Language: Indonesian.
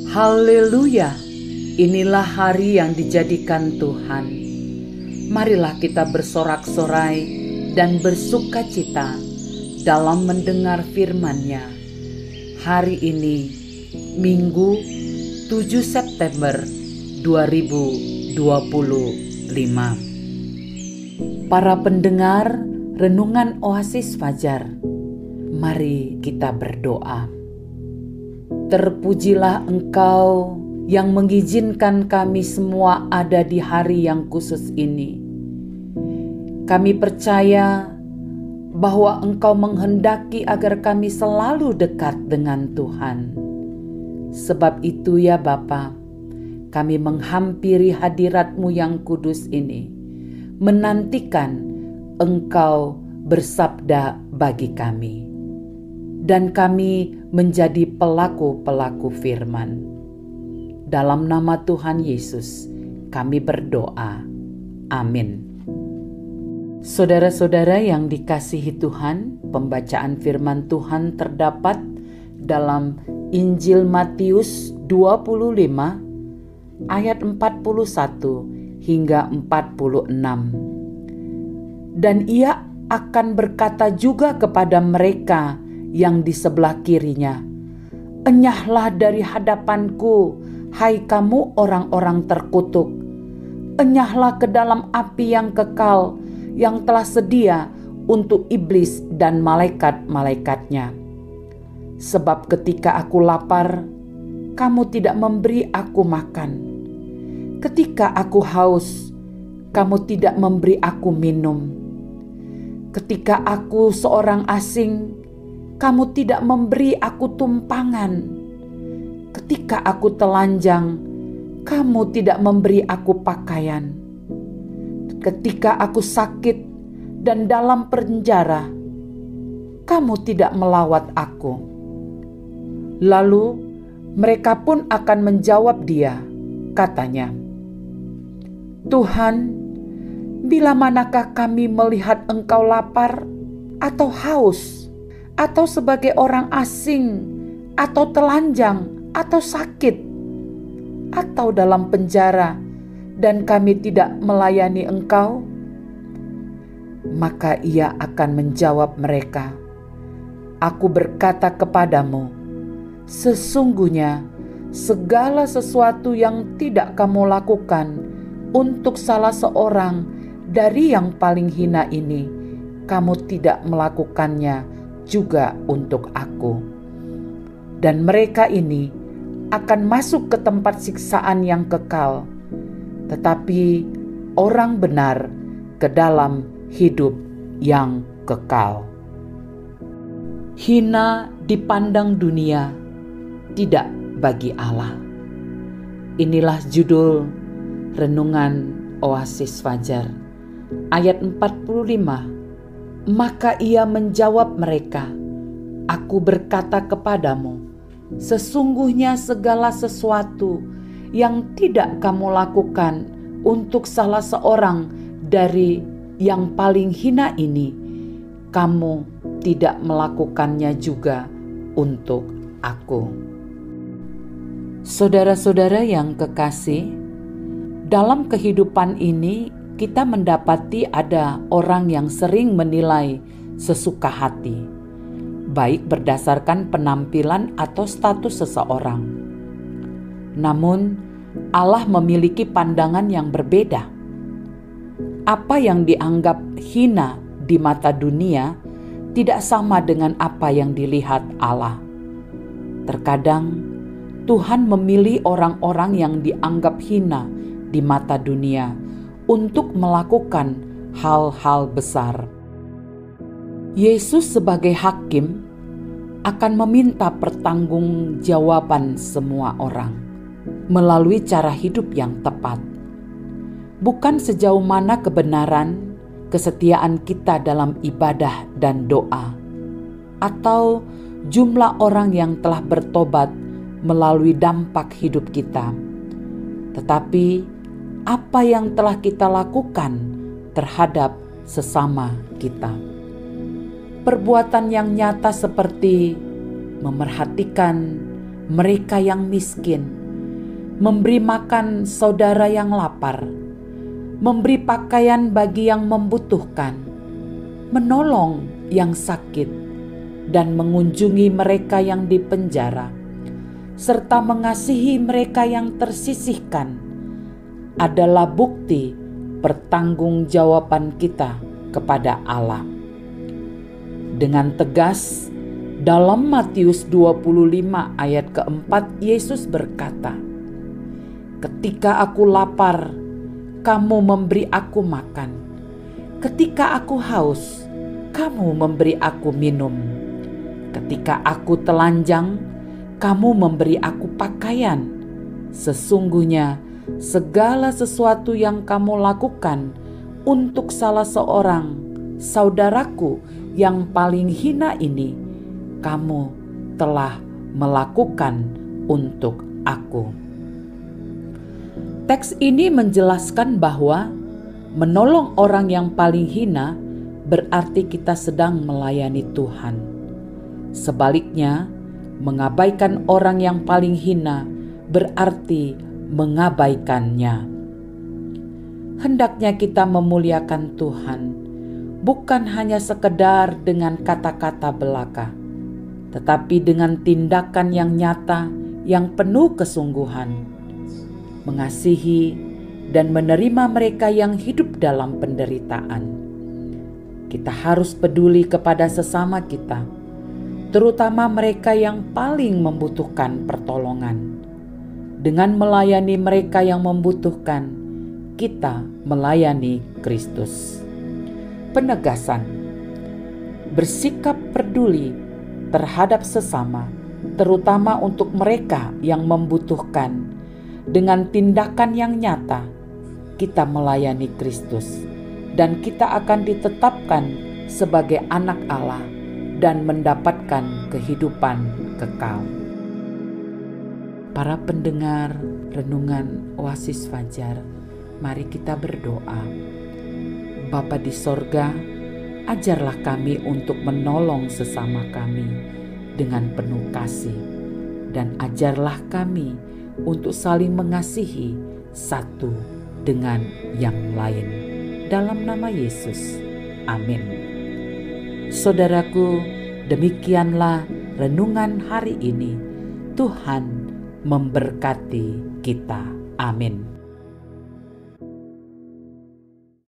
Haleluya, inilah hari yang dijadikan Tuhan. Marilah kita bersorak-sorai dan bersukacita dalam mendengar firman-Nya. Hari ini, Minggu 7 September 2025. Para pendengar Renungan Oasis Fajar, mari kita berdoa. Terpujilah Engkau yang mengizinkan kami semua ada di hari yang khusus ini. Kami percaya bahwa Engkau menghendaki agar kami selalu dekat dengan Tuhan. Sebab itu ya Bapa, kami menghampiri hadirat-Mu yang kudus ini, menantikan Engkau bersabda bagi kami. Dan kami menjadi pelaku-pelaku firman. Dalam nama Tuhan Yesus, kami berdoa. Amin. Saudara-saudara yang dikasihi Tuhan, pembacaan firman Tuhan terdapat dalam Injil Matius 25 ayat 41 hingga 46. Dan Ia akan berkata juga kepada mereka yang di sebelah kirinya, "Enyahlah dari hadapanku, hai kamu orang-orang terkutuk. Enyahlah ke dalam api yang kekal, yang telah sedia untuk iblis dan malaikat-malaikatnya. Sebab ketika aku lapar, kamu tidak memberi aku makan. Ketika aku haus, kamu tidak memberi aku minum. Ketika aku seorang asing, kamu tidak memberi aku tumpangan. Ketika aku telanjang, kamu tidak memberi aku pakaian. Ketika aku sakit dan dalam penjara, kamu tidak melawat aku." Lalu mereka pun akan menjawab Dia, katanya, "Tuhan, bila manakah kami melihat Engkau lapar atau haus, atau sebagai orang asing, atau telanjang, atau sakit, atau dalam penjara, dan kami tidak melayani Engkau?" Maka Ia akan menjawab mereka, "Aku berkata kepadamu, sesungguhnya segala sesuatu yang tidak kamu lakukan untuk salah seorang dari yang paling hina ini, kamu tidak melakukannya juga untuk Aku." Dan mereka ini akan masuk ke tempat siksaan yang kekal, tetapi orang benar ke dalam hidup yang kekal. Hina dipandang dunia, tidak bagi Allah. Inilah judul Renungan Oasis Fajar, ayat 45. Maka Ia menjawab mereka, "Aku berkata kepadamu, sesungguhnya segala sesuatu yang tidak kamu lakukan untuk salah seorang dari yang paling hina ini, kamu tidak melakukannya juga untuk Aku." Saudara-saudara yang kekasih, dalam kehidupan ini kita mendapati ada orang yang sering menilai sesuka hati, baik berdasarkan penampilan atau status seseorang. Namun, Allah memiliki pandangan yang berbeda. Apa yang dianggap hina di mata dunia tidak sama dengan apa yang dilihat Allah. Terkadang, Tuhan memilih orang-orang yang dianggap hina di mata dunia untuk melakukan hal-hal besar. Yesus sebagai hakim akan meminta pertanggungjawaban semua orang melalui cara hidup yang tepat. Bukan sejauh mana kebenaran, kesetiaan kita dalam ibadah dan doa, atau jumlah orang yang telah bertobat melalui dampak hidup kita, tetapi apa yang telah kita lakukan terhadap sesama kita. Perbuatan yang nyata seperti memerhatikan mereka yang miskin, memberi makan saudara yang lapar, memberi pakaian bagi yang membutuhkan, menolong yang sakit, dan mengunjungi mereka yang dipenjara, serta mengasihi mereka yang tersisihkan, adalah bukti pertanggungjawaban kita kepada Allah. Dengan tegas, dalam Matius 25 ayat keempat, Yesus berkata, "Ketika aku lapar, kamu memberi aku makan. Ketika aku haus, kamu memberi aku minum. Ketika aku telanjang, kamu memberi aku pakaian. Sesungguhnya segala sesuatu yang kamu lakukan untuk salah seorang saudaraku yang paling hina ini, kamu telah melakukan untuk aku." Teks ini menjelaskan bahwa menolong orang yang paling hina berarti kita sedang melayani Tuhan. Sebaliknya, mengabaikan orang yang paling hina berarti mengabaikannya. Hendaknya kita memuliakan Tuhan, bukan hanya sekedar dengan kata-kata belaka, tetapi dengan tindakan yang nyata, yang penuh kesungguhan. Mengasihi dan menerima mereka yang hidup dalam penderitaan. Kita harus peduli kepada sesama kita, terutama mereka yang paling membutuhkan pertolongan. Dengan melayani mereka yang membutuhkan, kita melayani Kristus. Penegasan: bersikap peduli terhadap sesama, terutama untuk mereka yang membutuhkan. Dengan tindakan yang nyata, kita melayani Kristus, dan kita akan ditetapkan sebagai anak Allah dan mendapatkan kehidupan kekal. Para pendengar renungan Oasis Fajar, mari kita berdoa. Bapa di sorga, ajarlah kami untuk menolong sesama kami dengan penuh kasih, dan ajarlah kami untuk saling mengasihi satu dengan yang lain. Dalam nama Yesus, amin. Saudaraku, demikianlah renungan hari ini. Tuhan memberkati kita. Amin.